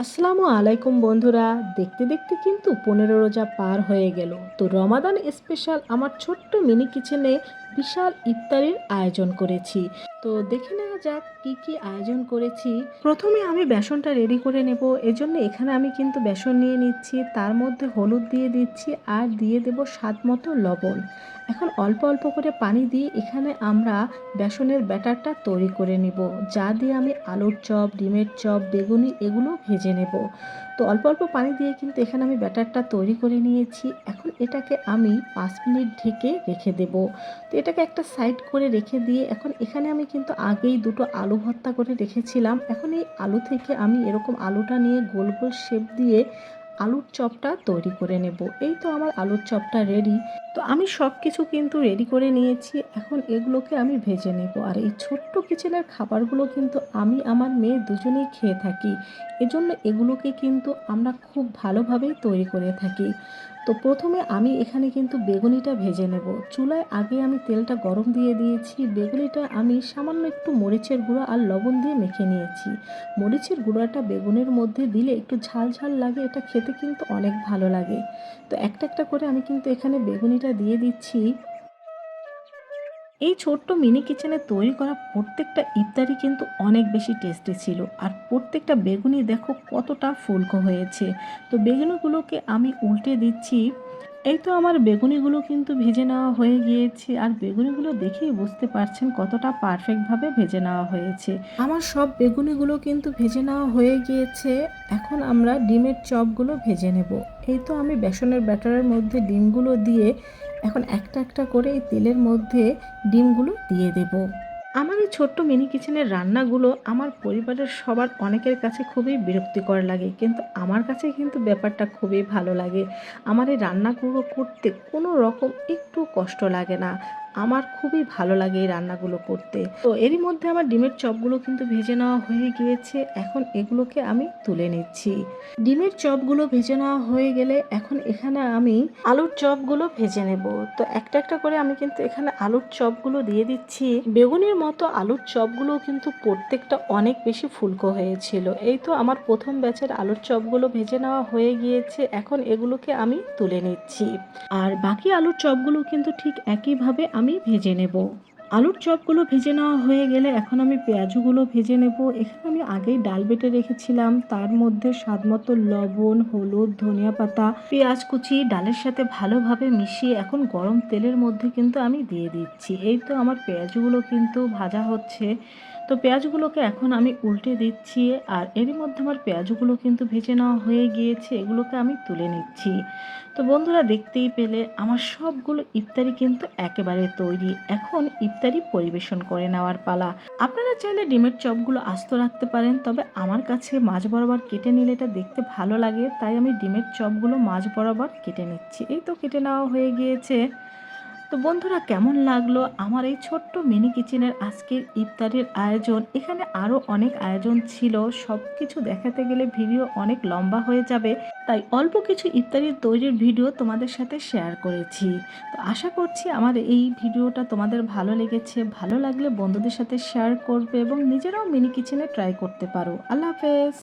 আসসালামু আলাইকুম বন্ধুরা। দেখতে দেখতে কিন্তু 15 রোজা পার হয়ে গেল। তো রমাদান স্পেশাল আমার ছোট্ট মিনি কিচেনে বিশাল ইফতারির আয়োজন করেছি। তো দেখে নেওয়া যাক কি কি আয়োজন করেছি। প্রথমে আমি বেসনটা রেডি করে নেব। এজন্য এখানে আমি কিন্তু বেসন নিয়ে নিচ্ছি, তার মধ্যে হলুদ দিয়ে দিচ্ছি আর দিয়ে দেব স্বাদ মতো লবণ। এখন অল্প অল্প করে পানি দিয়ে এখানে আমরা বেসনের ব্যাটারটা তৈরি করে নেব, যা দিয়ে আমি আলুর চপ, ডিমের চপ, বেগুনি এগুলো ভেজে নেব। তো অল্প অল্প পানি দিয়ে কিন্তু এখানে আমি ব্যাটারটা তৈরি করে নিয়েছি। এখন এটাকে আমি 5 মিনিট ঢেকে রেখে দেব। তো এটাকে একটা সাইড করে রেখে দিয়ে এখন এখানে আমি কিন্তু আগেই দুটো আলু ভর্তা করে রেখেছিলাম। এখন এই আলু থেকে আমি এরকম আলুটা নিয়ে গোল গোল শেপ দিয়ে আলুর চপটা তৈরি করে নেব। এই তো আমার আলুর চপটা রেডি। তো আমি সব কিছু কিন্তু রেডি করে নিয়েছি। এখন এগুলোকে আমি ভেজে নেব। আর এই ছোট্ট কিচেনের খাবারগুলো কিন্তু আমি আমার মেয়ে দুজনেই খেয়ে থাকি। এজন্য এগুলোকে কিন্তু আমরা খুব ভালোভাবেই তৈরি করে থাকি। তো প্রথমে আমি এখানে কিন্তু বেগুনিটা ভেজে নেব। চুলায় আগে আমি তেলটা গরম দিয়ে দিয়েছি। বেগুনিটা আমি সামান্য একটু মরিচের গুঁড়ো আর লবণ দিয়ে মেখে নিয়েছি। মরিচের গুঁড়োটা বেগুনের মধ্যে দিলে একটু ঝাল ঝাল লাগে, এটা খেতে কিন্তু অনেক ভালো লাগে। তো একটা একটা করে আমি কিন্তু এখানে বেগুনিটা দিয়ে দিচ্ছি। এই ছোট্ট মিনি কিচেনে তৈরি করা প্রত্যেকটা ইফতারি কিন্তু অনেক বেশি টেস্টি ছিল। আর প্রত্যেকটা বেগুনি দেখো কতটা ফুলকো হয়েছে। তো বেগুনিগুলোকে আমি উল্টে দিচ্ছি। এই তো আমার বেগুনিগুলো কিন্তু ভেজে নেওয়া হয়ে গিয়েছে। আর বেগুনিগুলো দেখেই বুঝতে পারছেন কতটা পারফেক্টভাবে ভেজে নেওয়া হয়েছে। আমার সব বেগুনিগুলো কিন্তু ভেজে নেওয়া হয়ে গিয়েছে। এখন আমরা ডিমের চপগুলো ভেজে নেব। এই তো আমি বেসনের ব্যাটারের মধ্যে ডিমগুলো দিয়ে এখন একটা একটা করে এই তেলের মধ্যে ডিমগুলো দিয়ে দেব। আমার এই ছোট্ট মিনি কিচেনের রান্নাগুলো আমার পরিবারের সবার অনেকের কাছে খুবই বিরক্তিকর লাগে, কিন্তু আমার কাছে কিন্তু ব্যাপারটা খুবই ভালো লাগে। আমার এই রান্নাগুলো করতে কোনো রকম একটু কষ্ট লাগে না। আমার খুবই ভালো লাগে এই রান্নাগুলো করতে। তো এরই মধ্যে আমার ডিমের চপগুলো কিন্তু ভেজে নেওয়া হয়ে গিয়েছে। এখন এগুলোকে আমি তুলে নিচ্ছি। ডিমের চপগুলো ভেজে নেওয়া হয়ে গেলে এখন এখানে আমি আলুর চপগুলো ভেজে নেব। তো একটা একটা করে আমি কিন্তু এখানে আলুর চপগুলো দিয়ে দিচ্ছি। বেগুনের মতো আলুর চপগুলো কিন্তু প্রত্যেকটা অনেক বেশি ফুলকো হয়েছিল। এই তো আমার প্রথম ব্যাচের আলুর চপগুলো ভেজে নেওয়া হয়ে গিয়েছে। এখন এগুলোকে আমি তুলে নিচ্ছি। আর বাকি আলুর চপগুলো কিন্তু ঠিক একইভাবে আমি ভেজে নেব। আলুর চপগুলো ভেজে নেওয়া হয়ে গেলে এখন আমি পেঁয়াজগুলো ভেজে নেব। এখানে আমি আগেই ডাল বেটে রেখেছিলাম, তার মধ্যে স্বাদ মতো লবণ, হলুদ, ধনিয়া পাতা, পেঁয়াজ কুচি ডালের সাথে ভালোভাবে মিশিয়ে এখন গরম তেলের মধ্যে কিন্তু আমি দিয়ে দিচ্ছি। এই তো আমার পেঁয়াজগুলো কিন্তু ভাজা হচ্ছে। তো পেঁয়াজগুলোকে এখন আমি উল্টে দিচ্ছি। আর এরই মধ্যে আমার পেঁয়াজগুলো কিন্তু ভেজে নেওয়া হয়ে গিয়েছে, এগুলোকে আমি তুলে নিচ্ছি। তো বন্ধুরা, দেখতেই পেলে আমার সবগুলো ইফতারি কিন্তু একেবারে তৈরি। এখন ইফতারি পরিবেশন করে নেওয়ার পালা। আপনারা চাইলে ডিমের চপগুলো আস্ত রাখতে পারেন, তবে আমার কাছে মাঝ বরাবর কেটে নিলে এটা দেখতে ভালো লাগে, তাই আমি ডিমের চপগুলো মাঝ বরাবর কেটে নিচ্ছি। এই তো কেটে নেওয়া হয়ে গিয়েছে। তো বন্ধুরা, কেমন লাগলো আমার এই ছোট্ট মিনি কিচেনের আজকের ইফতারের আয়োজন? এখানে আরও অনেক আয়োজন ছিল, সব কিছু দেখাতে গেলে ভিডিও অনেক লম্বা হয়ে যাবে, তাই অল্প কিছু ইফতারির তৈরির ভিডিও তোমাদের সাথে শেয়ার করেছি। তো আশা করছি আমার এই ভিডিওটা তোমাদের ভালো লেগেছে। ভালো লাগলে বন্ধুদের সাথে শেয়ার করবে এবং নিজেরাও মিনি কিচেনে ট্রাই করতে পারো। আল্লাহ হাফেজ।